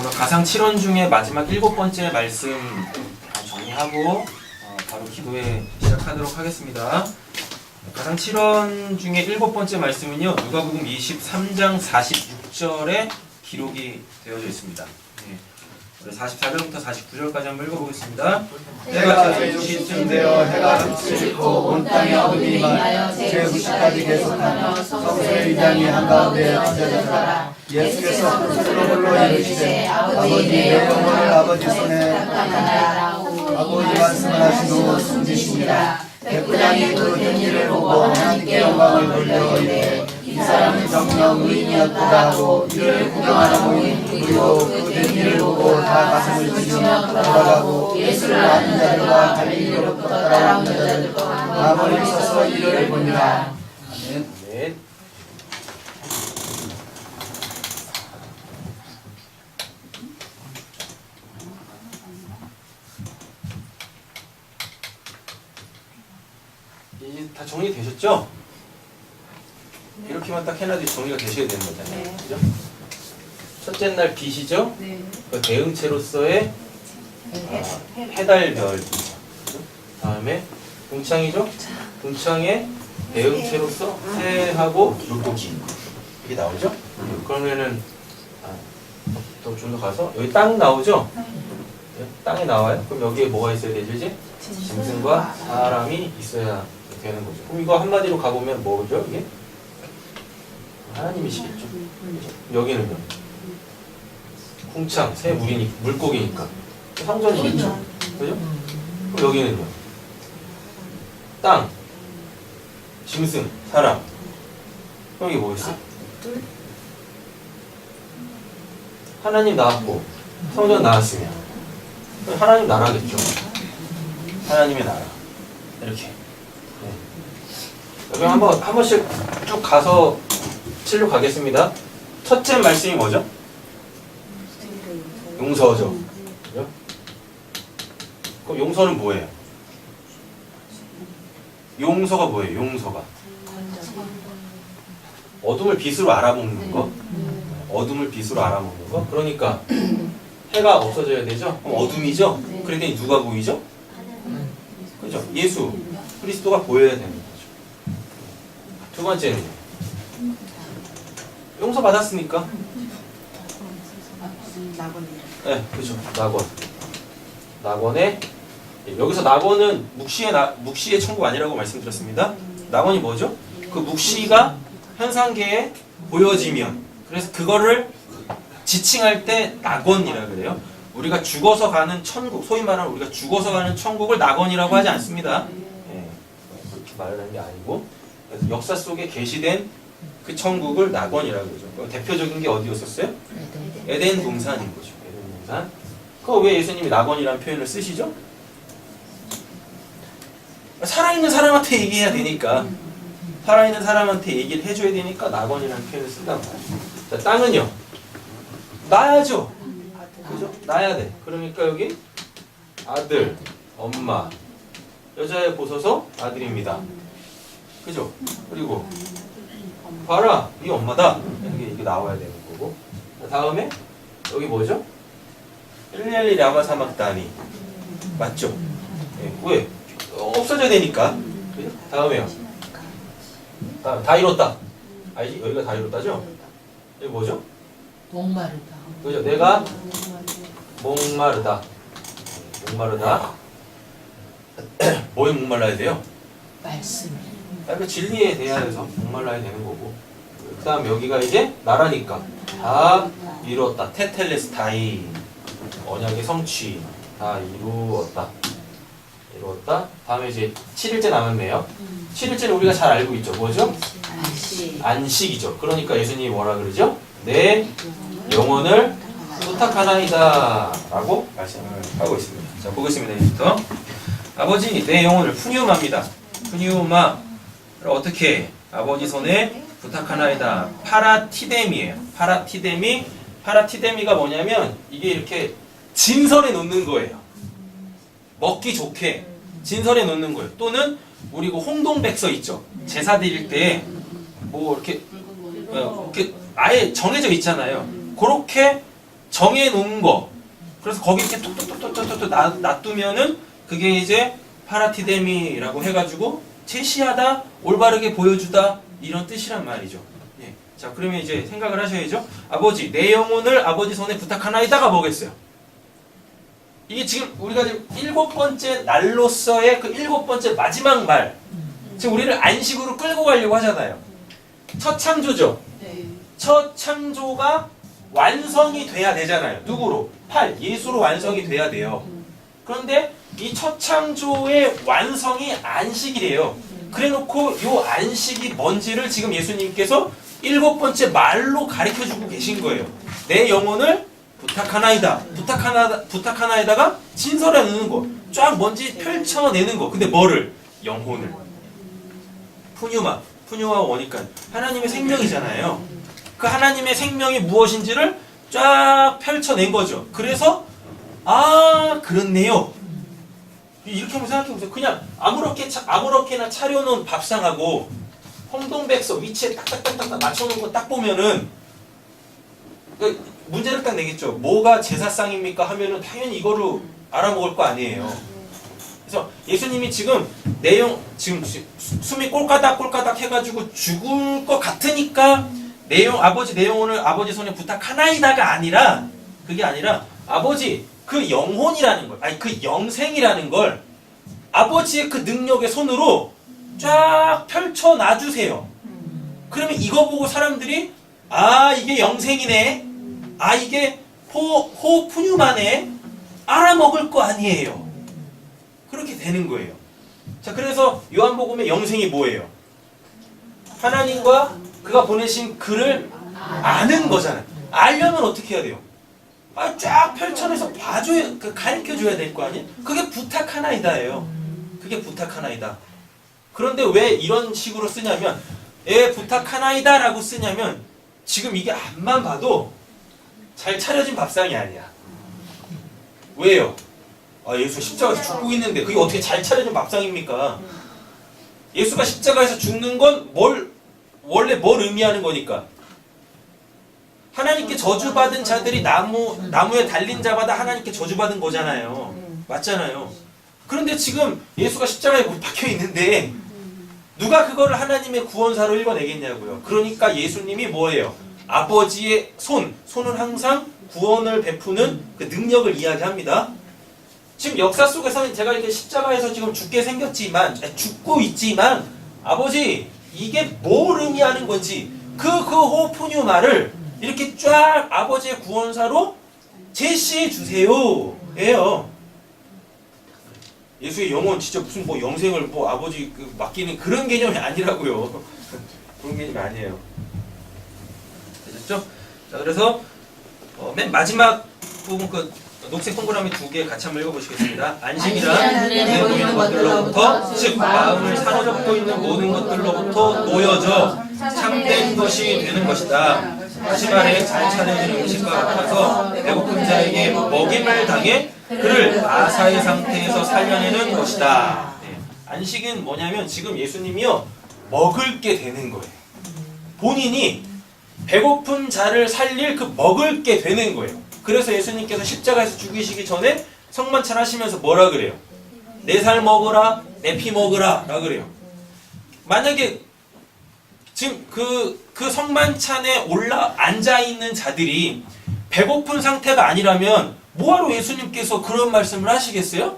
오늘 가상 7원 중에 마지막 7번째 말씀 정리하고 바로 기도에 시작하도록 하겠습니다. 가상 7원 중에 7번째 말씀은요, 누가복음 23장 46절에 기록이 되어져 있습니다. 44절부터 49절까지 한번 읽어보겠습니다. 해가 제6시쯤 되어 해가 빛을 잃고 온 땅에 어둠이 임하여 제9시까지 계속하며 성소의 위장이 한가운데 찢어졌더라. 예수께서 그 소리로 불러 이르시되 아버지 내 영혼을 아버지 손에 맡기나이다. 아버지 말씀하신 후 숨지시니라. 백부장이 그 된 일을 보고 하나님께 영광을 돌려 이르되 이 사람은 정녕 의인이었다 하고 이를 구경하러 모인 그리고 그 된 일을 보고 다 가슴을 치며 돌아가고 예수를 아는 자들과 갈릴리로부터 따라온 여자들과 가만히 서서 이를 보니라. 아멘. 이제 다 정리되셨죠? 이렇게만 딱 해놔도 정리가 되셔야 되는 거잖아요. 네. 그죠? 첫째 날 빛이죠? 네. 그 대응체로서의 해달별. 다음에 동창이죠? 동창의 대응체로서 새하고 물고기. 이게 나오죠? 그러면은 더 좀 더 가서 여기 땅 나오죠? 네? 땅이 나와요? 그럼 여기에 뭐가 있어야 되죠? 이제? 짐승과 사람이 있어야 되는 거죠. 그럼 이거 한마디로 가보면 뭐죠? 이게? 하나님이시겠죠? 여기는요? 궁창, 새, 물고기니까 상전이겠죠? 그죠? 그럼 여기는요? 땅, 짐승, 사람. 그럼 이게 뭐겠어? 하나님 나왔고 성전 나왔으면 하나님 나라겠죠? 하나님의 나라. 이렇게. 네. 여기 한 번씩 쭉 가서 칠로 가겠습니다. 첫째 말씀이 뭐죠? 용서죠. 그죠? 그럼 용서는 뭐예요? 용서가 뭐예요? 용서가 어둠을 빛으로 알아먹는 거. 어둠을 빛으로 알아먹는 거. 그러니까 해가 없어져야 되죠? 그럼 어둠이죠? 그랬더니 누가 보이죠? 그죠? 예수 그리스도가 보여야 되는 거죠. 두 번째는 용서 받았으니까. 네, 그죠. 낙원에 여기서 낙원은 묵시의 천국 아니라고 말씀드렸습니다. 낙원이 뭐죠? 그 묵시가 현상계에 보여지면, 그래서 그거를 지칭할 때 낙원이라 그래요. 우리가 죽어서 가는 천국, 소위 말하는 우리가 죽어서 가는 천국을 낙원이라고 하지 않습니다. 네, 그렇게 말하는 게 아니고, 그래서 역사 속에 계시된 그 천국을 낙원이라고 그러죠. 대표적인 게 어디였었어요? 에덴 동산인 거죠. 에덴 동산. 그거 왜 예수님이 낙원이라는 표현을 쓰시죠? 살아있는 사람한테 얘기해야 되니까, 살아있는 사람한테 얘기를 해줘야 되니까 낙원이라는 표현을 쓴단 말이에요. 자, 땅은요? 낳아야죠. 그죠? 낳아야 돼. 그러니까 여기 아들, 엄마, 여자에 보소서 아들입니다. 그죠? 그리고 봐라, 네 엄마다. 이게 나와야 되는 거고. 다음에 여기 뭐죠? 일리엘리 라마 사막다니. 맞죠? 네, 왜? 없어져야 되니까. 그죠? 다음에요. 다 이뤘다. 알지? 여기가 다 이뤘다죠? 여기 뭐죠? 목마르다. 그죠? 내가 목마르다. 목마르다. 뭐에 목말라야 돼요? 말씀. 그 진리에 대하여서 목말라야 되는 거고. 그 다음 여기가 이제 나라니까 다 이루었다. 테텔레스타이. 언약의 성취. 다 이루었다. 다음에 이제 7일째 남았네요. 7일째는 우리가 잘 알고 있죠. 뭐죠? 안식이죠. 그러니까 예수님이 뭐라 그러죠? 내 영혼을 부탁하나이다 라고 말씀을 하고 있습니다. 자, 보겠습니다. 이제부터 아버지 내 영혼을 푸니우마입니다. 푸니우마 어떻게 아버지 손에 부탁하나이다. 파라티데미예요. 파라티데미가 뭐냐면 이게 이렇게 진설에 놓는 거예요. 먹기 좋게 진설에 놓는 거예요. 또는 우리 홍동백서 있죠. 제사 드릴 때 뭐 이렇게 아예 정해져 있잖아요. 그렇게 정해놓은 거. 그래서 거기 이렇게 톡톡톡톡톡 놔두면은 그게 이제 파라티데미라고 해가지고 제시하다, 올바르게 보여주다 이런 뜻이란 말이죠. 예. 자, 그러면 이제 생각을 하셔야죠. 아버지, 내 영혼을 아버지 손에 부탁하나이다가 뭐겠어요? 이게 지금 우리가 지금 7번째 날로서의 그 7번째 마지막 말. 지금 우리를 안식으로 끌고 가려고 하잖아요. 첫 창조죠. 첫 창조가 완성이 돼야 되잖아요. 누구로? 예수로 완성이 돼야 돼요. 그런데 이 첫 창조의 완성이 안식이래요. 그래놓고 이 안식이 뭔지를 지금 예수님께서 7번째 말로 가르쳐주고 계신 거예요. 내 영혼을 부탁하나이다. 부탁하나이다가 진설해 놓는 거. 쫙 뭔지 펼쳐내는 거. 근데 뭐를? 영혼을. 푸뉴마 오니까 하나님의 생명이잖아요. 그 하나님의 생명이 무엇인지를 쫙 펼쳐낸 거죠. 그래서 그렇네요. 이렇게 한번 생각해보세요. 그냥 아무렇게나 차려놓은 밥상하고 홍동백서 위치에 딱딱딱딱 맞춰놓은 거 딱 보면은 문제를 딱 내겠죠. 뭐가 제사상입니까? 하면은 당연히 이거로 알아먹을 거 아니에요. 그래서 예수님이 지금 지금 숨이 꼴까닥 해가지고 죽을 것 같으니까 내 영혼을 아버지 손에 부탁하나이다가 아니라, 그게 아니라 아버지 그 영혼이라는 걸, 아니 그 영생이라는 걸 아버지의 그 능력의 손으로 쫙 펼쳐 놔주세요. 그러면 이거 보고 사람들이 이게 영생이네, 이게 호푸뉴마네, 알아먹을 거 아니에요. 그렇게 되는 거예요. 자, 그래서 요한복음의 영생이 뭐예요? 하나님과 그가 보내신 그를 아는 거잖아요. 알려면 어떻게 해야 돼요? 쫙 펼쳐내서 가르쳐줘야 될 거 아니에요? 그게 부탁하나이다예요. 그게 부탁하나이다. 그런데 왜 이런 식으로 쓰냐면, 부탁하나이다라고 쓰냐면, 지금 이게 앞만 봐도 잘 차려진 밥상이 아니야. 왜요? 예수 십자가에서 죽고 있는데 그게 어떻게 잘 차려진 밥상입니까? 예수가 십자가에서 죽는 건 원래 뭘 의미하는 거니까? 하나님께 저주받은 자들이 나무에 달린 자마다 하나님께 저주받은 거잖아요. 맞잖아요. 그런데 지금 예수가 십자가에 못 박혀 있는데 누가 그거를 하나님의 구원사로 읽어내겠냐고요. 그러니까 예수님이 뭐예요? 아버지의 손은 항상 구원을 베푸는 그 능력을 이야기합니다. 지금 역사 속에서는 제가 이렇게 십자가에서 지금 죽고 있지만 아버지 이게 뭘 의미하는 건지 그 호푸뉴마를 이렇게 쫙 아버지의 구원사로 제시해 주세요. 예요. 예수의 영혼 진짜 무슨 영생을 아버지 맡기는 그런 개념이 아니라고요. 그런 개념이 아니에요. 되셨죠? 자, 그래서 맨 마지막 부분 녹색 동그라미 2개 같이 한번 읽어보시겠습니다. 안식이란 눈에 보이는 것들로부터, 즉 마음을 사로잡고 있는 모든 것들로부터 놓여져 참된 것이 되는 것이다. 다시 말해 잘 차려진 음식과 같아서 배고픈 자에게 먹임을 당해 그를 아사의 상태에서 살려내는 것이다. 안식은 뭐냐면 지금 예수님이요 먹을 게 되는 거예요. 본인이 배고픈 자를 살릴 그 먹을 게 되는 거예요. 그래서 예수님께서 십자가에서 죽이시기 전에 성만찬 하시면서 뭐라 그래요? 내 살 먹으라, 내 피 먹으라 라 그래요. 만약에 지금 그 성만찬에 앉아있는 자들이 배고픈 상태가 아니라면 뭐하러 예수님께서 그런 말씀을 하시겠어요?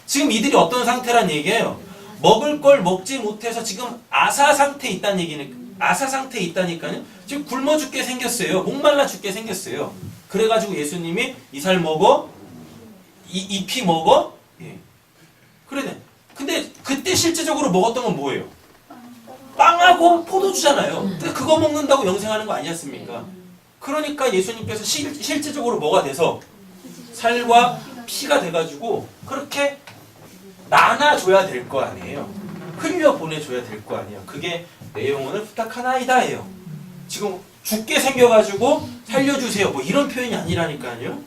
지금 이들이 어떤 상태란 얘기예요? 먹을 걸 먹지 못해서 지금 아사 상태에 있다니까요. 지금 굶어 죽게 생겼어요. 목말라 죽게 생겼어요. 그래가지고 예수님이 이 살 먹어? 이 피 먹어? 그러네. 근데 그때 실제적으로 먹었던 건 뭐예요? 빵하고 포도주잖아요. 근데 그거 먹는다고 영생하는 거 아니었습니까? 그러니까 예수님께서 실제적으로 뭐가 돼서 살과 피가 돼가지고 그렇게 나눠줘야 될 거 아니에요. 흘려보내줘야 될 거 아니에요. 그게 내 영혼을 부탁하나이다예요. 지금 죽게 생겨가지고 살려주세요. 이런 표현이 아니라니까요.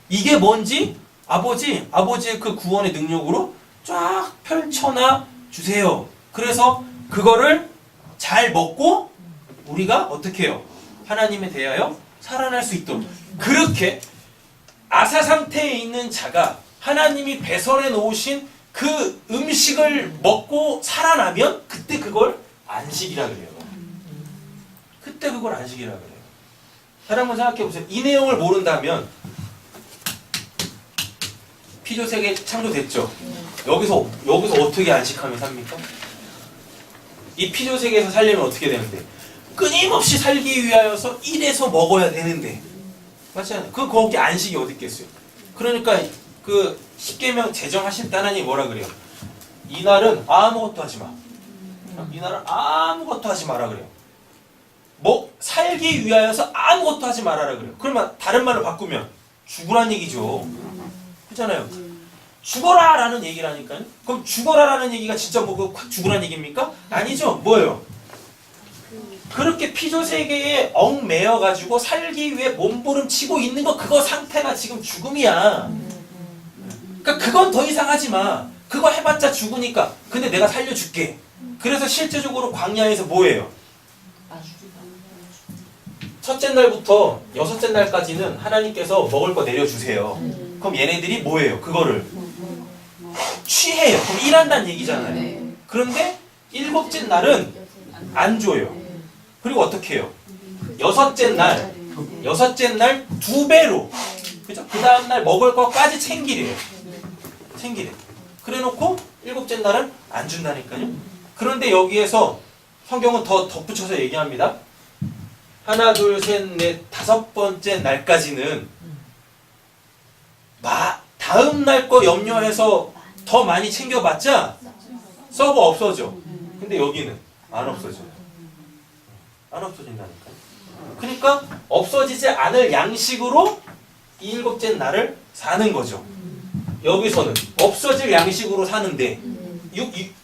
이게 뭔지 아버지의 그 구원의 능력으로 쫙 펼쳐놔 주세요. 그래서 그거를 잘 먹고 우리가 어떻게 해요? 하나님에 대하여 살아날 수 있도록. 그렇게 아사 상태에 있는 자가 하나님이 배설해 놓으신 그 음식을 먹고 살아나면 그때 그걸 안식이라 그래요. 그때 그걸 안식이라 그래요. 여러분 생각해 보세요. 이 내용을 모른다면 피조세계 창조됐죠. 여기서 어떻게 안식하며 삽니까? 이 피조세계에서 살려면 어떻게 되는데? 끊임없이 살기 위하여서 일해서 먹어야 되는데, 맞잖아요. 거기 안식이 어디 있겠어요? 그러니까 그 십계명 제정하실 때 하나님 뭐라 그래요? 이날은 아무것도 하지 마. 이날은 아무것도 하지 마라 그래요. 뭐 살기 위하여서 아무것도 하지 말아라 그래요. 그러면 다른 말로 바꾸면 죽으란 얘기죠. 그렇잖아요. 죽어라라는 얘기라니까요. 그럼 죽어라라는 얘기가 진짜 뭐 죽으란 얘기입니까? 아니죠. 뭐예요? 그렇게 피조세계에 얽매여 가지고 살기 위해 몸부림치고 있는 거 그거 상태가 지금 죽음이야. 그러니까 그건 더 이상 하지 마. 그거 해봤자 죽으니까. 근데 내가 살려줄게. 그래서 실제적으로 광야에서 뭐예요? 첫째 날부터 여섯째 날까지는 하나님께서 먹을 거 내려주세요. 그럼 얘네들이 뭐예요? 그거를 취해요. 그럼 일한다는 얘기잖아요. 그런데 일곱째 날은 안 줘요. 그리고 어떻게 해요? 여섯째 날 2배로, 그죠? 그 다음날 먹을 거까지 챙기래요. 그래 놓고 일곱째 날은 안 준다니까요. 그런데 여기에서 성경은 더 덧붙여서 얘기합니다. 하나, 둘, 셋, 넷, 5번째 날까지는 다음 날 거 염려해서 더 많이 챙겨봤자 썩어 없어져. 근데 여기는 안 없어져요. 안 없어진다니까요. 그러니까 없어지지 않을 양식으로 이 일곱째 날을 사는 거죠. 여기서는 없어질 양식으로 사는데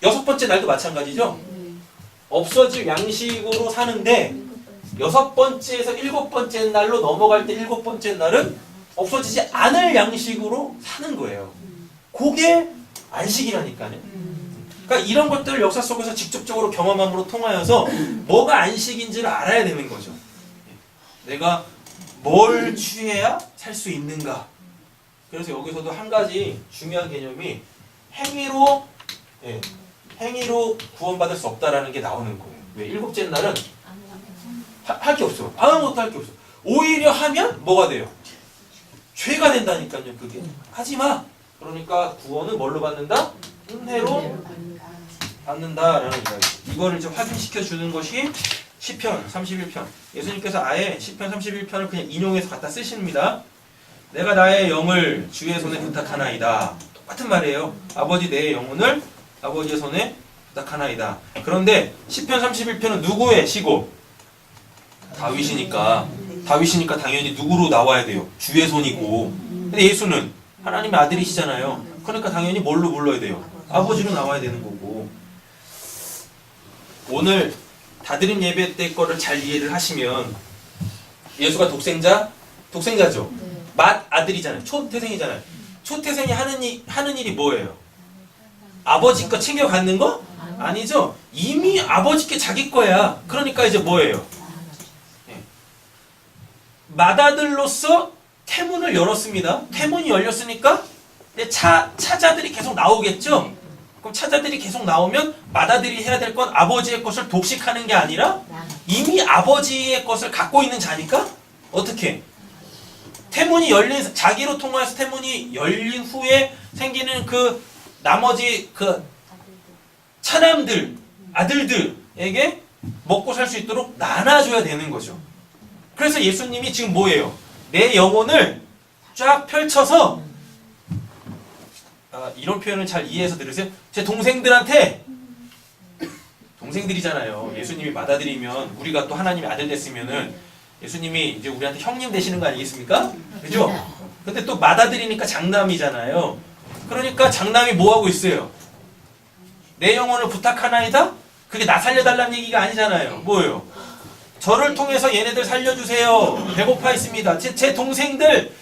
여섯 번째 날도 마찬가지죠. 없어질 양식으로 사는데 여섯 번째에서 일곱 번째 날로 넘어갈 때 일곱 번째 날은 없어지지 않을 양식으로 사는 거예요. 그게 안식이라니까요. 그러니까 이런 것들을 역사 속에서 직접적으로 경험함으로 통하여서 뭐가 안식인지를 알아야 되는 거죠. 내가 뭘 취해야 살 수 있는가. 그래서 여기서도 한 가지 중요한 개념이 행위로 구원받을 수 없다라는 게 나오는 거예요. 왜? 일곱째 날은 할 게 없어. 아무것도 할 게 없어. 오히려 하면 뭐가 돼요? 죄가 된다니까요. 그게 하지 마. 그러니까 구원은 뭘로 받는다? 은혜로 받는다라는 이야기. 이거를 좀 확인시켜 주는 것이 시편 31편. 예수님께서 아예 시편 31편을 그냥 인용해서 갖다 쓰십니다. 내가 나의 영을 주의 손에 부탁하나이다. 똑같은 말이에요. 아버지 내 영혼을 아버지의 손에 부탁하나이다. 그런데 시편 31편은 누구의 시고? 다윗이니까 당연히 누구로 나와야 돼요? 주의 손이고. 근데 예수는 하나님의 아들이시잖아요. 그러니까 당연히 뭘로 불러야 돼요? 아버지로 나와야 되는 거고. 오늘 다드림 예배 때 거를 잘 이해를 하시면 예수가 독생자죠. 맏아들이잖아요. 초태생이잖아요. 초태생이 하는 일이 뭐예요? 아버지 거 챙겨 갖는 거? 아니죠. 이미 아버지께 자기 거야. 그러니까 이제 뭐예요? 맏아들로서 태문을 열었습니다. 태문이 열렸으니까 차자들이 계속 나오겠죠. 그럼 차자들이 계속 나오면 맏아들이 해야 될 건 아버지의 것을 독식하는 게 아니라 이미 아버지의 것을 갖고 있는 자니까 어떻게? 태문이 열린, 자기로 통하여서 태문이 열린 후에 생기는 그 나머지 그 차남들, 아들들에게 먹고 살 수 있도록 나눠줘야 되는 거죠. 그래서 예수님이 지금 뭐예요? 내 영혼을 쫙 펼쳐서, 이런 표현을 잘 이해해서 들으세요. 제 동생들한테, 동생들이잖아요. 예수님이 맏아들이면 우리가 또 하나님의 아들 됐으면은 예수님이 이제 우리한테 형님 되시는 거 아니겠습니까? 그죠? 근데 또 맏아들이니까 장남이잖아요. 그러니까 장남이 뭐 하고 있어요? 내 영혼을 부탁하나이다? 그게 나 살려달라는 얘기가 아니잖아요. 뭐예요? 저를 통해서 얘네들 살려주세요. 배고파 있습니다. 제 동생들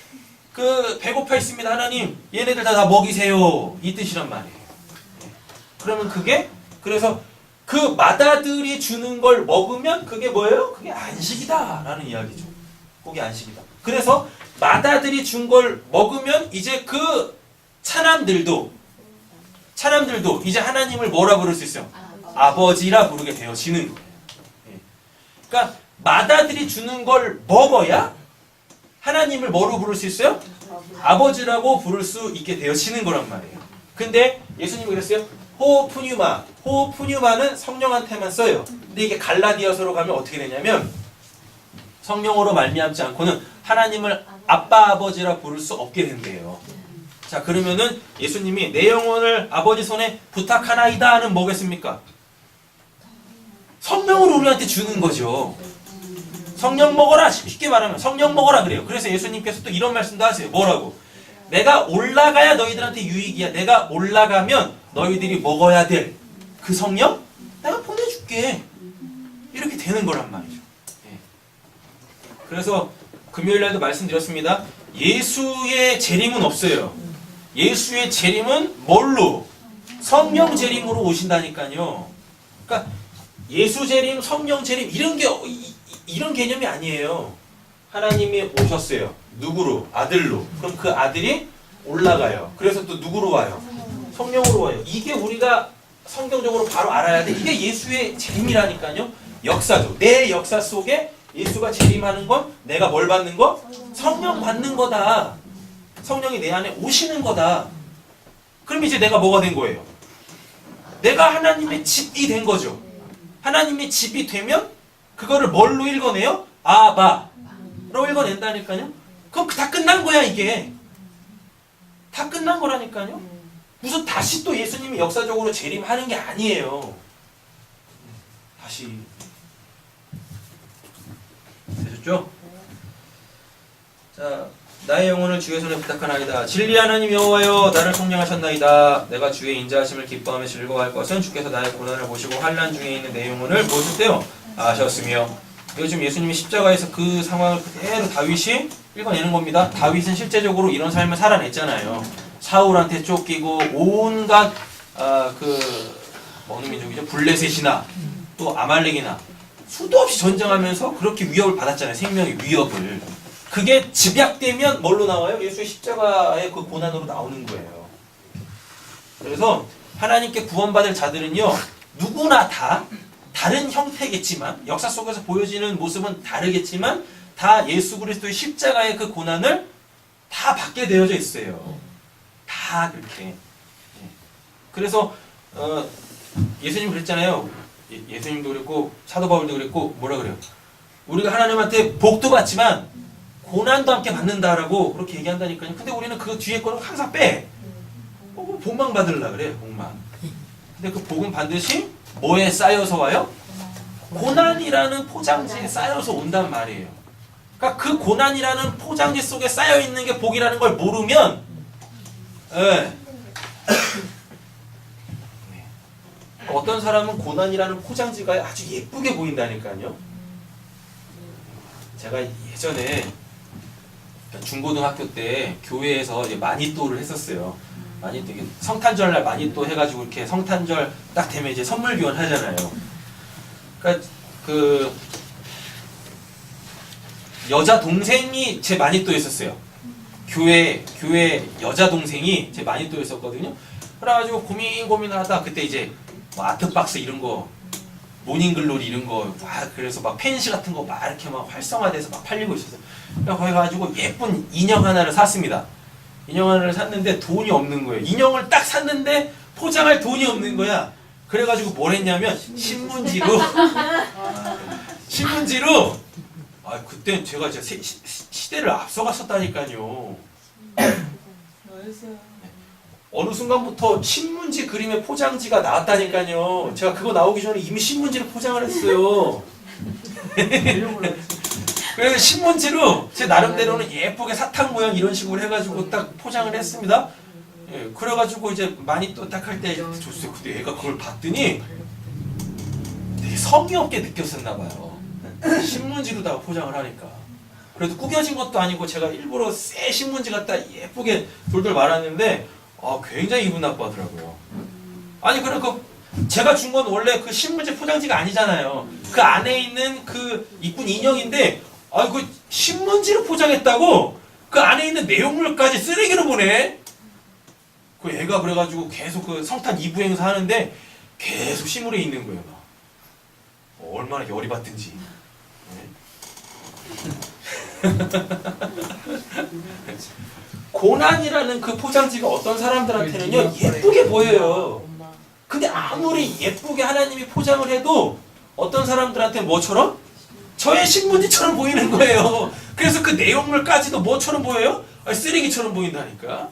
배고파 있습니다. 하나님 얘네들 다 먹이세요. 이 뜻이란 말이에요. 그러면 그래서 그 맏아들이 주는 걸 먹으면 그게 뭐예요? 그게 안식이다 라는 이야기죠. 고기 안식이다. 그래서 마다들이 준 걸 먹으면 이제 그 차남들도 이제 하나님을 뭐라 부를 수 있어요? 아버지라 부르게 되어지는 거예요. 예. 그러니까 마다들이 주는 걸 먹어야 하나님을 뭐로 부를 수 있어요? 아버지라고 부를 수 있게 되어지는 거란 말이에요. 근데 예수님이 그랬어요. 호푸뉴마는 성령한테만 써요. 근데 이게 갈라디아서로 가면 어떻게 되냐면 성령으로 말미암지 않고는 하나님을 아빠 아버지라 부를 수 없게 된대요. 자, 그러면은 예수님이 내 영혼을 아버지 손에 부탁하나이다는 뭐겠습니까? 성령으로 우리한테 주는 거죠. 성령 먹어라. 쉽게 말하면 성령 먹어라 그래요. 그래서 예수님께서 또 이런 말씀도 하세요. 뭐라고? 내가 올라가야 너희들한테 유익이야. 내가 올라가면 너희들이 먹어야 될 그 성령 내가 보내줄게. 이렇게 되는 거란 말이죠. 예. 그래서 금요일날도 말씀드렸습니다. 예수의 재림은 없어요. 예수의 재림은 뭘로? 성령 재림으로 오신다니까요. 그러니까 예수 재림, 성령 재림 이런 개념이 아니에요. 하나님이 오셨어요. 누구로? 아들로. 그럼 그 아들이 올라가요. 그래서 또 누구로 와요? 성령으로 와요. 이게 우리가 성경적으로 바로 알아야 돼. 이게 예수의 재림이라니까요. 역사죠. 내 역사 속에 예수가 재림하는 건 내가 뭘 받는 거? 성령 받는 거다. 성령이 내 안에 오시는 거다. 그럼 이제 내가 뭐가 된 거예요? 내가 하나님의 집이 된 거죠. 하나님의 집이 되면 그거를 뭘로 읽어내요? 아바로 읽어낸다니까요. 그럼 다 끝난 거야 이게. 다 끝난 거라니까요. 무슨 다시 또 예수님이 역사적으로 재림하는 게 아니에요. 다시 되셨죠? 자, 나의 영혼을 주의 손에 부탁하나이다. 진리 하나님 여호와여 나를 속량하셨나이다. 내가 주의 인자하심을 기뻐하며 즐거워할 것은 주께서 나의 고난을 보시고 환난 중에 있는 내 영혼을 무엇일때요? 아셨으며. 요즘 예수님이 십자가에서 그 상황을 그대로 다윗이 읽어내는 겁니다. 다윗은 실제적으로 이런 삶을 살아냈잖아요. 사울한테 쫓기고 온갖 어느 민족이죠? 블레셋이나 또 아말렉이나 수도 없이 전쟁하면서 그렇게 위협을 받았잖아요. 생명의 위협을. 그게 집약되면 뭘로 나와요? 예수의 십자가의 그 고난으로 나오는 거예요. 그래서 하나님께 구원받을 자들은요. 누구나 다 다른 형태겠지만 역사 속에서 보여지는 모습은 다르겠지만 다 예수 그리스도의 십자가의 그 고난을 다 받게 되어져 있어요. 다 그렇게. 그래서 예수님 그랬잖아요. 예수님도 그랬고 사도 바울도 그랬고 뭐라 그래요? 우리가 하나님한테 복도 받지만 고난도 함께 받는다라고 그렇게 얘기한다니까요. 근데 우리는 그 뒤에 거는 항상 빼. 복만 받으려 그래. 복만. 근데 그 복은 반드시 뭐에 쌓여서 와요? 고난이라는 포장지에 쌓여서 온단 말이에요. 그러니까 그 고난이라는 포장지 속에 쌓여 있는 게 복이라는 걸 모르면, 예. 어떤 사람은 고난이라는 포장지가 아주 예쁘게 보인다니까요. 제가 예전에 중고등학교 때 교회에서 이제 마니또를 했었어요. 마니또, 성탄절날 마니또 해가지고 이렇게 성탄절 딱 되면 이제 선물 교환 하잖아요. 그러니까 그 여자 동생이 제 마니또였었어요. 교회 여자 동생이 제 마니또였었거든요. 그래가지고 고민하다 그때 이제 뭐 아트박스 이런 거, 모닝글로리 이런 거 막 그래서 막 펜시 같은 거 막 이렇게 막 활성화돼서 막 팔리고 있었어요. 그래서 거기 가지고 예쁜 인형 하나를 샀습니다. 인형 하나를 샀는데 돈이 없는 거예요. 인형을 딱 샀는데 포장할 돈이 없는 거야. 그래가지고 뭘 했냐면 신문지로 그때 제가 진짜 시대를 앞서갔었다니까요. 어느 순간부터 신문지 그림의 포장지가 나왔다니까요. 제가 그거 나오기 전에 이미 신문지를 포장을 했어요. 그래서 신문지로 제 나름대로는 예쁘게 사탕 모양 이런 식으로 해가지고 딱 포장을 했습니다. 예, 그래가지고 이제 많이 또 딱 할 때 줬어요. 근데 얘가 그걸 봤더니 되게 성의 없게 느꼈었나봐요. 신문지로다가 포장을 하니까. 그래도 구겨진 것도 아니고 제가 일부러 새 신문지 갖다 예쁘게 돌돌 말았는데 굉장히 기분 나빠하더라고요. 아니 그러니까 제가 준 건 원래 그 신문지 포장지가 아니잖아요. 그 안에 있는 그 이쁜 인형인데 아, 그 신문지로 포장했다고 그 안에 있는 내용물까지 쓰레기로 보내. 그 애가 그래가지고 계속 그 성탄 2부 행사 하는데 계속 시무에 있는 거예요. 막. 얼마나 열이 받든지. 네. 고난이라는 그 포장지가 어떤 사람들한테는요 예쁘게 보여요. 근데 아무리 예쁘게 하나님이 포장을 해도 어떤 사람들한테 뭐처럼? 저의 신문지처럼 보이는 거예요. 그래서 그 내용물까지도 뭐처럼 보여요? 쓰레기처럼 보인다니까.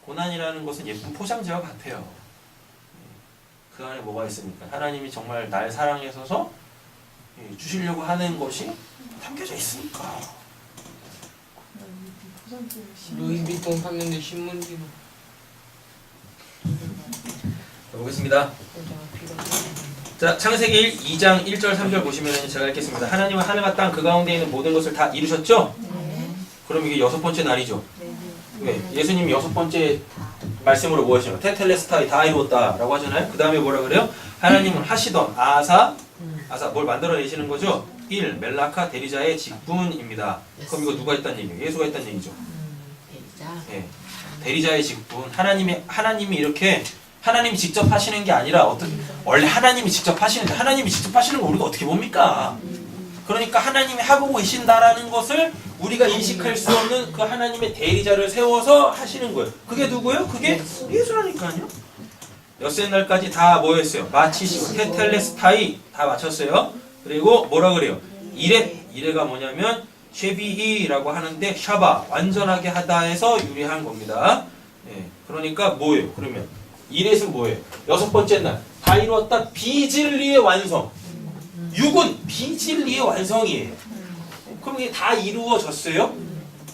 고난이라는 것은 예쁜 포장지와 같아요. 그 안에 뭐가 있습니까? 하나님이 정말 날 사랑해서 주시려고 하는 것이 담겨져 있으니까. 루이비통 샀는데 신문지로. 보겠습니다. 자, 창세기 2장 1절 3절 보시면 제가 읽겠습니다. 하나님은 하늘과 땅 그 가운데 있는 모든 것을 다 이루셨죠? 그럼 이게 6번째 날이죠. 왜? 예수님이 6번째 말씀으로 뭐 하시나요? 테텔레스타이 다 이루었다 라고 하잖아요. 그 다음에 뭐라 그래요? 하나님은 하시던 아사 뭘 만들어내시는 거죠? 1. 멜라카 데리자의 직분입니다. 그럼 이거 누가 했다는 얘기예요? 예수가 했다는 얘기죠. 네. 데리자의 직분. 하나님이 이렇게 하나님이 직접 하시는 게 아니라 원래 하나님이 직접 하시는데 하나님이 직접 하시는 거 우리가 어떻게 봅니까? 그러니까 하나님이 하고 계신다라는 것을 우리가 인식할 수 없는 그 하나님의 대리자를 세워서 하시는 거예요. 그게 누구예요? 그게 예수라니까요. 엿새 날까지 다 뭐였어요? 마치시고 테텔레스타이 다 마쳤어요. 그리고 뭐라 그래요? 이레가 뭐냐면 쉐비히라고 하는데 샤바 완전하게 하다에서 유래한 겁니다. 네, 그러니까 뭐예요? 그러면 이렛은 뭐예요? 6번째 날 다 이루었다 비진리의 완성. 6은 비진리의 완성이에요. 그럼 이게 다 이루어졌어요?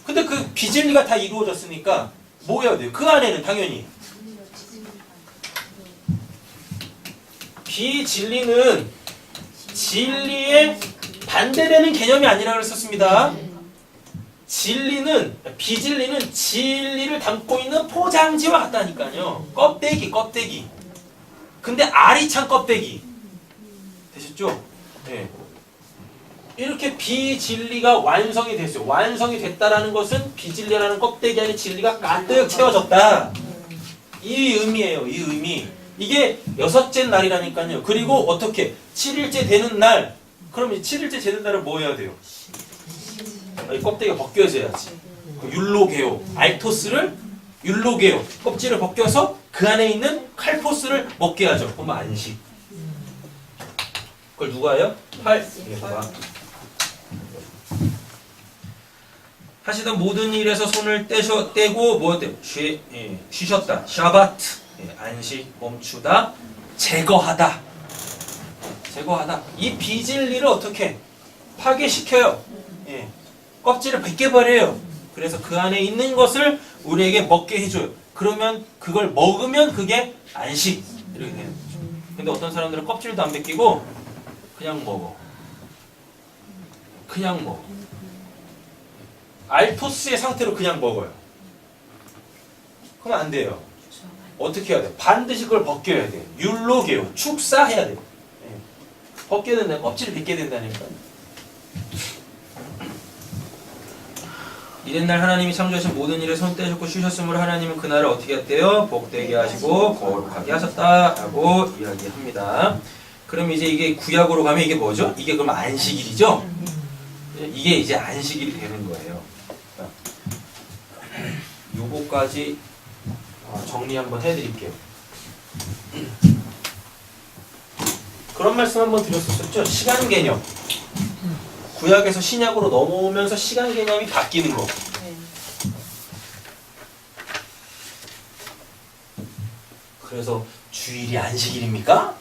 근데 그 비진리가 다 이루어졌으니까 뭐 해야 돼요? 그 안에는 당연히 비진리는 진리의 반대되는 개념이 아니라 그랬었습니다. 비진리는 진리를 담고 있는 포장지와 같다니까요. 껍데기. 근데 알이 찬 껍데기. 되셨죠? 네. 이렇게 비진리가 완성이 됐어요. 완성이 됐다라는 것은 비진리라는 껍데기 안에 진리가 가득 채워졌다. 이 의미예요. 이 의미. 이게 6째 날이라니까요. 그리고 어떻게 7일째 되는 날. 그럼 7일째 되는 날은 뭐 해야 돼요? 이 껍데기가 벗겨져야지. 율로게오. 알토스를 율로게오. 껍질을 벗겨서 그 안에 있는 칼포스를 먹게 하죠. 그럼 안식. 그걸 누가 해요? 하시던 모든 일에서 손을 떼고 쉬셨다. 샤바트. 안식, 멈추다, 제거하다. 이 비진리를 어떻게 파괴시켜요? 껍질을 벗겨버려요. 그래서 그 안에 있는 것을 우리에게 먹게 해줘요. 그러면 그걸 먹으면 그게 안식 이렇게 되는 거죠. 근데 어떤 사람들은 껍질도 안 벗기고 그냥 먹어. 알토스의 상태로 그냥 먹어요. 그러면 안 돼요. 어떻게 해야 돼? 반드시 그걸 벗겨야 돼. 율로게요. 축사해야 돼. 벗겨야 된다. 껍질을 벗겨야 된다니까요. 이랬날 하나님이 창조하신 모든 일에 손 떼셨고 쉬셨으므로 하나님은 그날을 어떻게 했대요? 복되게 하시고 거룩하게 하셨다라고 이야기합니다. 그럼 이제 이게 구약으로 가면 이게 뭐죠? 이게 그럼 안식일이죠? 이게 이제 안식일이 되는 거예요. 요거까지 정리 한번 해드릴게요. 그런 말씀 한번 드렸었죠? 시간 개념. 구약에서 신약으로 넘어오면서 시간 개념이 바뀌는 거. 그래서 주일이 안식일입니까?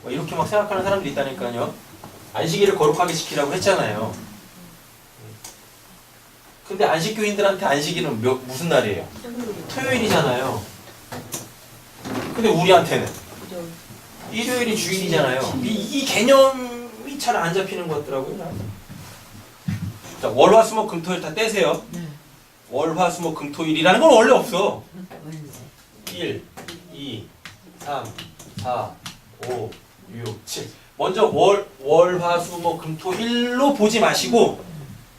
뭐 이렇게 막 생각하는 사람들이 있다니까요. 안식일을 거룩하게 지키라고 했잖아요. 근데 안식교인들한테 안식일은 무슨 날이에요? 토요일이잖아요. 근데 우리한테는 일요일이 주일이잖아요. 이 개념이 잘 안 잡히는 것 같더라고요. 자, 월화수목금토일 다 떼세요. 월화수목금토일이라는 건 원래 없어. 1, 2, 3, 4, 5, 6, 7. 먼저 월, 화, 수, 목, 금, 토, 일로 보지 마시고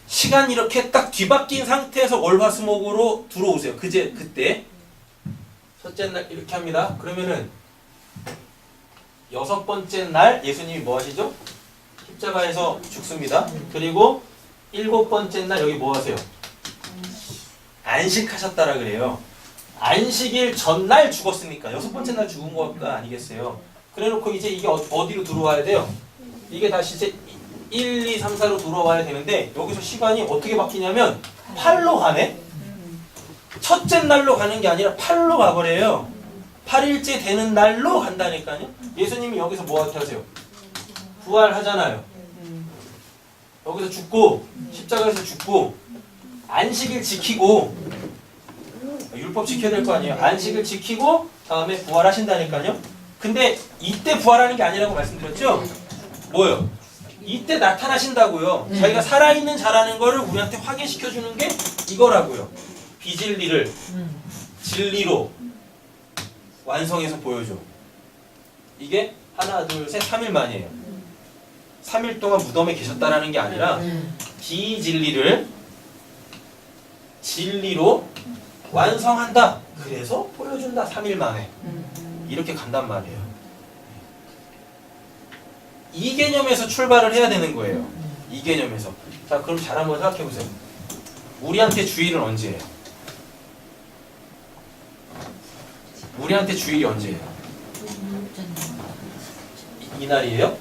시간 이렇게 딱 뒤바뀐 상태에서 월, 화, 수, 목으로 들어오세요. 그때 첫째 날 이렇게 합니다. 그러면은 여섯 번째 날 예수님이 뭐 하시죠? 십자가에서 죽습니다. 그리고 일곱 번째 날 여기 뭐 하세요? 안식하셨다라 그래요. 안식일 전날 죽었으니까 여섯 번째 날 죽은 거가 아니겠어요. 그래놓고 이제 이게 어디로 들어와야 돼요? 이게 다시 이제 1, 2, 3, 4로 들어와야 되는데 여기서 시간이 어떻게 바뀌냐면 8로 가네? 첫째 날로 가는 게 아니라 8로 가버려요. 8일째 되는 날로 간다니까요. 예수님이 여기서 뭐 하세요? 부활하잖아요. 여기서 죽고 십자가에서 죽고 안식일 지키고 율법 지켜야 될 거 아니에요. 안식을 지키고 다음에 부활하신다니까요. 근데 이때 부활하는 게 아니라고 말씀드렸죠? 뭐요? 이때 나타나신다고요. 자기가 살아있는 자라는 거를 우리한테 확인시켜주는 게 이거라고요. 비진리를 진리로 완성해서 보여줘. 이게 하나, 둘, 셋, 3일 만이에요. 3일 동안 무덤에 계셨다라는 게 아니라 비진리를 진리로 완성한다. 그래서 보여준다. 3일 만에. 이렇게 간단 말이에요. 이 개념에서 출발을 해야 되는 거예요. 이 개념에서. 자, 그럼 잘 한번 생각해 보세요. 우리한테 주일은 언제예요? 우리한테 주일이 언제예요? 이날이에요?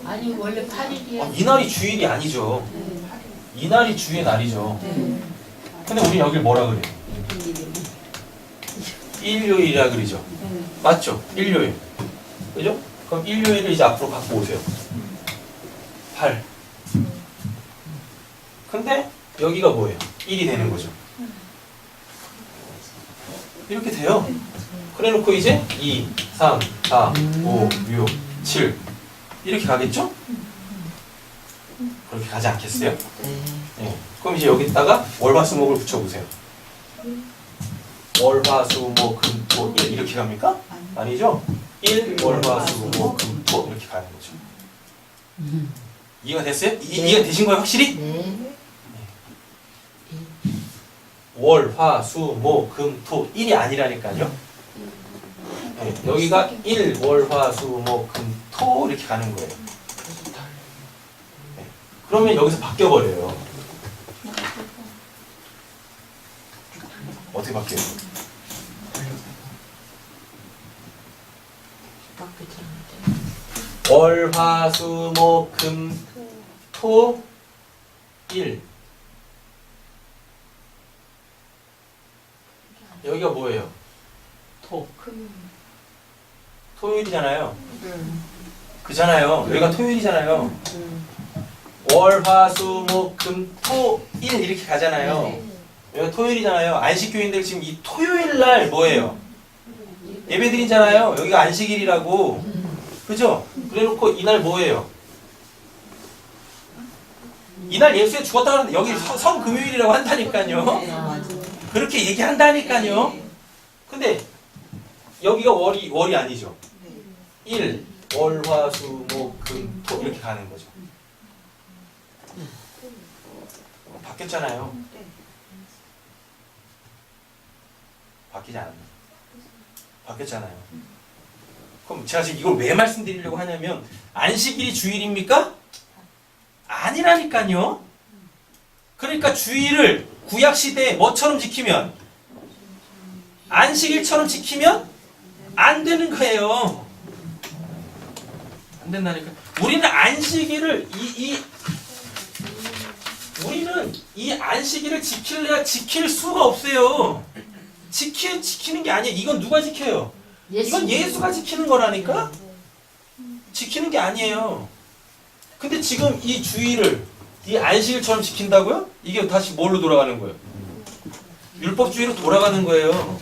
아니 원래 8일이야. 이날이 주일이 아니죠. 이날이 주의 날이죠. 근데 우리 여길 뭐라 그래요? 일요일이라 그러죠. 맞죠? 일요일. 그죠? 그럼 일요일을 이제 앞으로 갖고 오세요. 8. 근데 여기가 뭐예요? 1이 되는 거죠. 이렇게 돼요. 그래 놓고 이제 2, 3, 4, 5, 6, 7 이렇게 가겠죠? 그렇게 가지 않겠어요? 네. 그럼 이제 여기다가 월화수목을 붙여보세요. 월화수목 금토 1 이렇게 갑니까? 아니죠? 1 월화수목 금토 이렇게 가는 거죠. 이해가 됐어요? 이해가 되신 거예요 확실히? 네. 월화수목 금토 1이 아니라니까요. 네, 여기가 1 월화수목 금토 이렇게 가는 거예요. 네. 그러면 여기서 바뀌어버려요. 어떻게 바뀌어요? 월화수목 금토 1 여기가 뭐예요? 토요일이잖아요. 그잖아요. 여기가 토요일이잖아요. 월화수목 금토 1 이렇게 가잖아요. 여기가 토요일이잖아요. 안식교인들 지금 이 토요일 날 뭐예요? 예배 드리잖아요. 여기가 안식일이라고. 그죠? 그래 놓고 이날 뭐예요? 이날 예수가 죽었다 그러는데 여기 성금요일이라고 한다니까요. 그렇게 얘기한다니까요. 근데 여기가 월이 아니죠. 1 월화수목금토 이렇게 가는 거죠. 바뀌었잖아요. 바뀌지 않았나? 바뀌었잖아요. 그럼 제가 지금 이걸 왜 말씀드리려고 하냐면 안식일이 주일입니까? 아니라니까요. 그러니까 주일을 구약시대에 뭐처럼 지키면? 안식일처럼 지키면 안 되는 거예요. 안 된다니까. 우리는 안식일을 우리는 이 안식일을 지킬래야 지킬 수가 없어요. 지키는 게 아니에요. 이건 누가 지켜요? 이건 예수가 지키는 거라니까? 지키는 게 아니에요. 근데 지금 이 주일을 이 안식일처럼 지킨다고요? 이게 다시 뭘로 돌아가는 거예요? 율법주의로 돌아가는 거예요.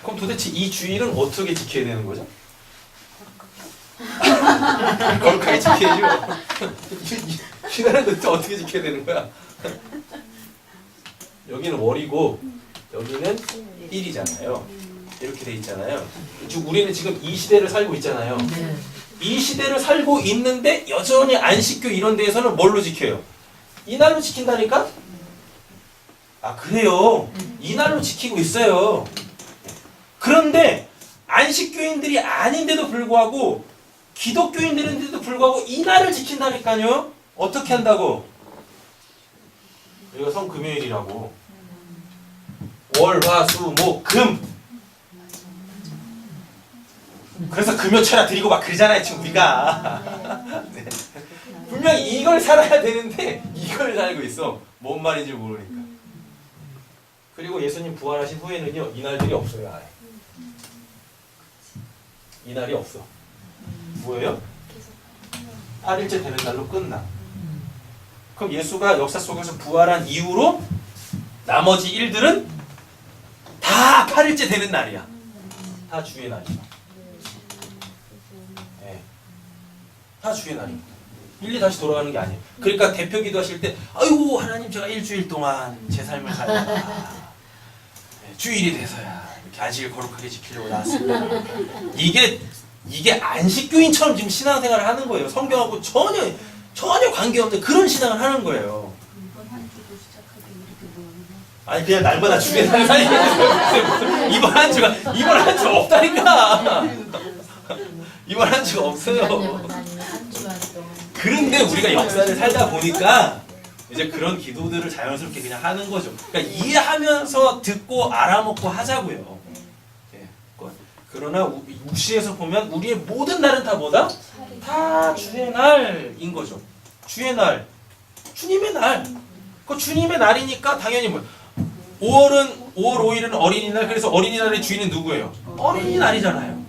그럼 도대체 이 주일은 어떻게 지켜야 되는 거죠? 거룩하게 지켜야죠. 이날은 도대체 어떻게 지켜야 되는 거야? 여기는 월이고 여기는 일이잖아요. 이렇게 돼 있잖아요. 즉 우리는 지금 이 시대를 살고 있잖아요. 네. 이 시대를 살고 있는데 여전히 안식교 이런 데에서는 뭘로 지켜요? 이날로 지킨다니까? 아 그래요. 이날로 지키고 있어요. 그런데 안식교인들이 아닌데도 불구하고 기독교인들인데도 불구하고 이날을 지킨다니까요. 어떻게 한다고? 이거 성금요일이라고. 월, 화, 수, 목, 금. 그래서 금요철야 드리고 막 그러잖아요 지금 우리가. 네. 분명히 이걸 살아야 되는데 이걸 살고 있어. 뭔 말인지 모르니까. 그리고 예수님 부활하신 후에는요 이날들이 없어요. 아예. 이날이 없어. 뭐예요? 8일째 되는 날로 끝나. 그럼 예수가 역사 속에서 부활한 이후로 나머지 일들은 다 8일째 되는 날이야. 다 주의 날이야. 네. 다 주의 날입니다. 일리 다시 돌아가는 게 아니에요. 그러니까 대표 기도하실 때 아이고 하나님 제가 일주일 동안 제 삶을 살다가 네, 주일이 돼서야 이렇게 안식을 거룩하게 지키려고 나왔습니다. 이게 안식교인처럼 지금 신앙생활을 하는 거예요. 성경하고 전혀 관계없는 그런 신앙을 하는 거예요. 아니 그냥 날마다 주에 살살이 이번 한 주가 없다니까. 이번 한 주가 없어요. 그런데 우리가 역사를 살다 보니까 이제 그런 기도들을 자연스럽게 그냥 하는 거죠. 그러니까 이해하면서 듣고 알아먹고 하자고요. 네. 그러나 묵시에서 보면 우리의 모든 날은 다 뭐다? 다 주의 날인 거죠. 주의 날, 주님의 날. 그 주님의 날이니까 당연히 뭐 5월 5일은 어린이날. 그래서 어린이날의 주인은 누구예요? 어린이날이잖아요.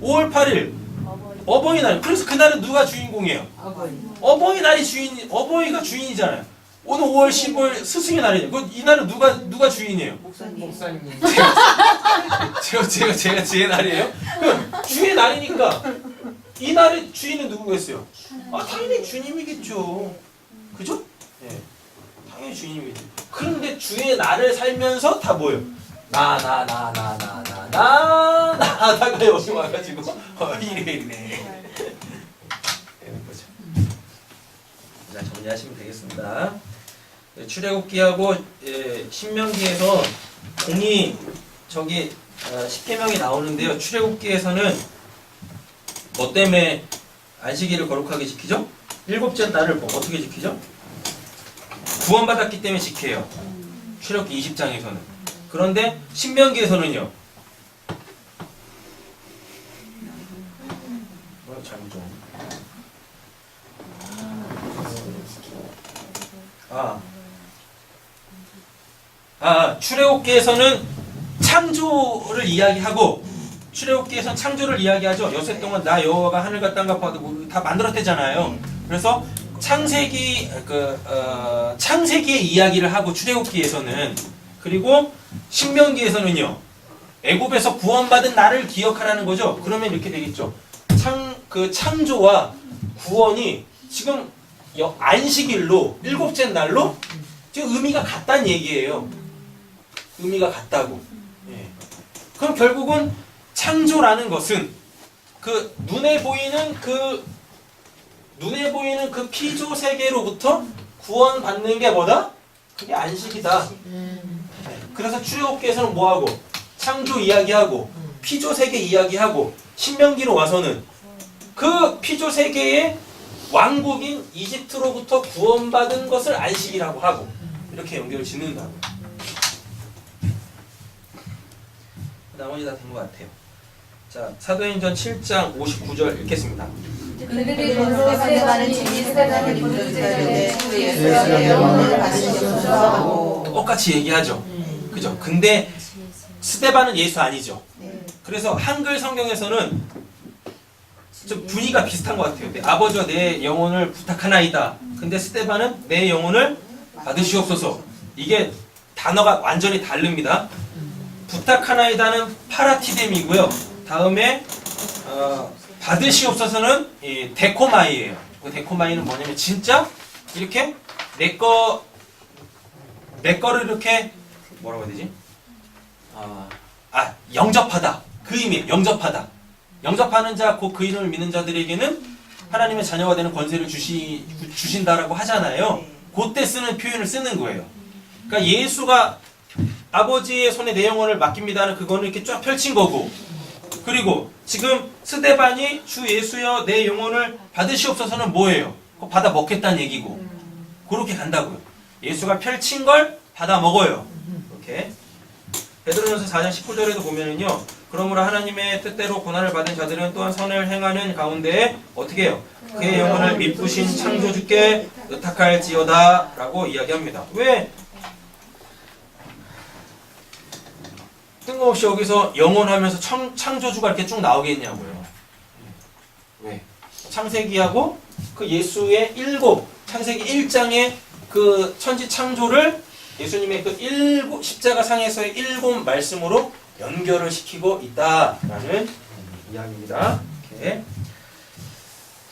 5월 8일 어버이날. 그래서 그날은 누가 주인공이에요? 어버이날이 어버이가 주인이잖아요. 오늘 5월 15일 스승의 날이에요. 이날은 누가 주인이에요? 목사님. 제가 주의 날이에요? 주의 날이니까 이 날의 주인은 누구겠어요? 아 당연히 주님이겠죠. 그죠? 예. 당연히 주님이겠죠. 그런데 주의 날을 살면서 다 뭐예요? 나다가 여기 와가지고 이래 되는 거죠. 자 정리하시면 되겠습니다. 출애굽기하고 신명기에서 공이 저기 10계명이 나오는데요. 출애굽기에서는 뭐 때문에 안식일을 거룩하게 지키죠? 일곱째 날을 뭐 어떻게 지키죠? 구원받았기 때문에 지켜요. 출애굽기 20장에서는. 그런데 신명기에서는요. 잘못 좀. 출애굽기에서는 창조를 이야기하고 출애굽기에서는 창조를 이야기하죠. 여세 동안 나 여호와가 하늘과 땅과 바다 다 만들었대잖아요. 그래서 창세기의 이야기를 하고 출애굽기에서는 그리고 신명기에서는요. 애굽에서 구원받은 나를 기억하라는 거죠. 그러면 이렇게 되겠죠. 창조와 구원이 지금 안식일로 일곱째 날로 지금 의미가 같다는 얘기예요. 의미가 같다고. 예. 그럼 결국은 창조라는 것은 그 눈에 보이는 그 피조 세계로부터 구원받는 게 뭐다? 그게 안식이다. 그래서 출애굽기에서는 뭐하고? 창조 이야기하고 피조 세계 이야기하고 신명기로 와서는 그 피조 세계의 왕국인 이집트로부터 구원받은 것을 안식이라고 하고 이렇게 연결을 짓는다고. 나머지 다 된 것 같아요. 자, 사도행전 7장 59절 읽겠습니다. 그들이 돈으로 스데반을 친히 스데반을 입는 주 예수의 영혼을 받으시옵소서 하고 똑같이 얘기하죠. 그죠? 근데 스데반은 예수 아니죠. 그래서 한글 성경에서는 좀 분위기가 비슷한 것 같아요. 아버지와 내 영혼을 부탁하나이다. 근데 스데반은 내 영혼을 받으시옵소서. 이게 단어가 완전히 다릅니다. 부탁하나이다는 파라티뎀이고요. 다음에 받으시옵소서는 이 데코마이예요. 그 데코마이는 뭐냐면 진짜 이렇게 내 거를 이렇게 뭐라고 해야 되지? 영접하다. 그 의미, 영접하다. 영접하는 자, 곧 그 이름을 믿는 자들에게는 하나님의 자녀가 되는 권세를 주신다라고 하잖아요. 그때 쓰는 표현을 쓰는 거예요. 그러니까 예수가 아버지의 손에 내 영혼을 맡깁니다는 그거는 이렇게 쫙 펼친 거고, 그리고 지금 스데반이 주 예수여 내 영혼을 받으시옵소서는 뭐예요? 그거 받아 먹겠다는 얘기고, 그렇게 간다고요. 예수가 펼친 걸 받아 먹어요. 이렇게. 베드로전서 4장 19절에도 보면은요, 그러므로 하나님의 뜻대로 고난을 받은 자들은 또한 선을 행하는 가운데 어떻게 해요? 그의 영혼을 미쁘신 창조주께 의탁할지어다 라고 이야기합니다. 왜 뜬금없이 여기서 영혼하면서 창조주가 이렇게 쭉 나오겠냐고요. 왜? 창세기하고 그 예수의 창세기 1장의 그 천지 창조를 예수님의 그 십자가 상에서의 7 말씀으로 연결을 시키고 있다라는 이야기입니다. 이렇게.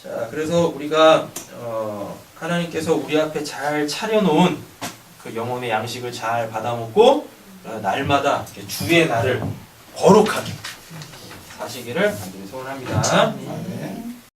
자, 그래서 우리가 하나님께서 우리 앞에 잘 차려놓은 그 영혼의 양식을 잘 받아먹고 날마다 주의 날을 거룩하게 사시기를 간절히 소원합니다.